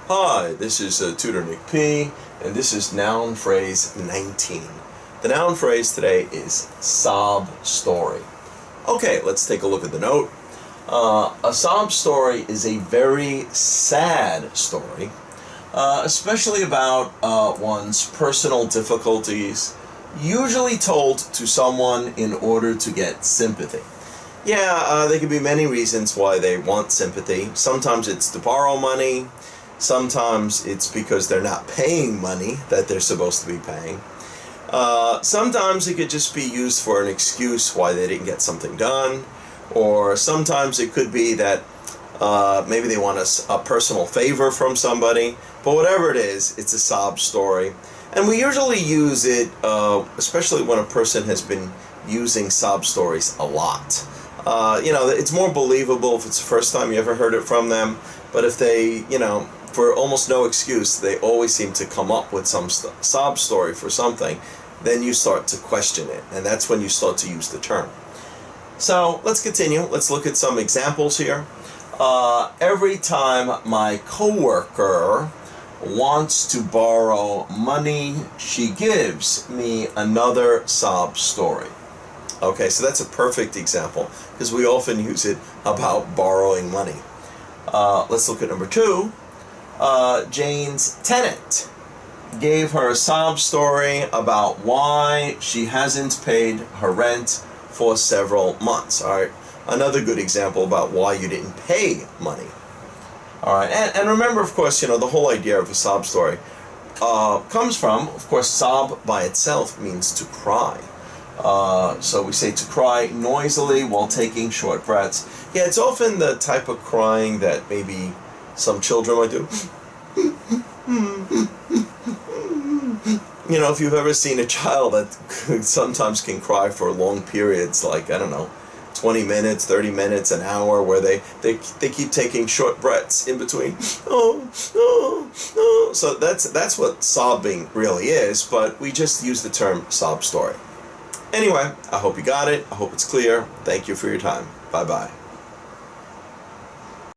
Hi, this is Tutor Nick P, and this is noun phrase 19. The noun phrase today is sob story. Okay, let's take a look at the note. A sob story is a very sad story, especially about one's personal difficulties, usually told to someone in order to get sympathy. Yeah, there could be many reasons why they want sympathy. Sometimes it's to borrow money. Sometimes it's because they're not paying money that they're supposed to be paying. Sometimes it could just be used for an excuse why they didn't get something done. Or sometimes it could be that maybe they want a personal favor from somebody. But whatever it is, it's a sob story. And we usually use it, especially when a person has been using sob stories a lot. It's more believable if it's the first time you ever heard it from them. But if they, for almost no excuse, they always seem to come up with some sob story for something, then you start to question it. And that's when you start to use the term. So let's continue. Let's look at some examples here. Every time my coworker wants to borrow money, she gives me another sob story. Okay, so that's a perfect example because we often use it about borrowing money. Let's look at number 2. Jane's tenant gave her a sob story about why she hasn't paid her rent for several months. All right, another good example about why you didn't pay money. All right, and remember, of course, the whole idea of a sob story comes from, of course, sob by itself means to cry. So we say to cry noisily while taking short breaths. Yeah, it's often the type of crying that maybe some children might do. If you've ever seen a child that sometimes can cry for long periods, like, 20 minutes, 30 minutes, an hour, where they keep taking short breaths in between. So that's what sobbing really is, but we just use the term sob story. Anyway, I hope you got it. I hope it's clear. Thank you for your time. Bye-bye.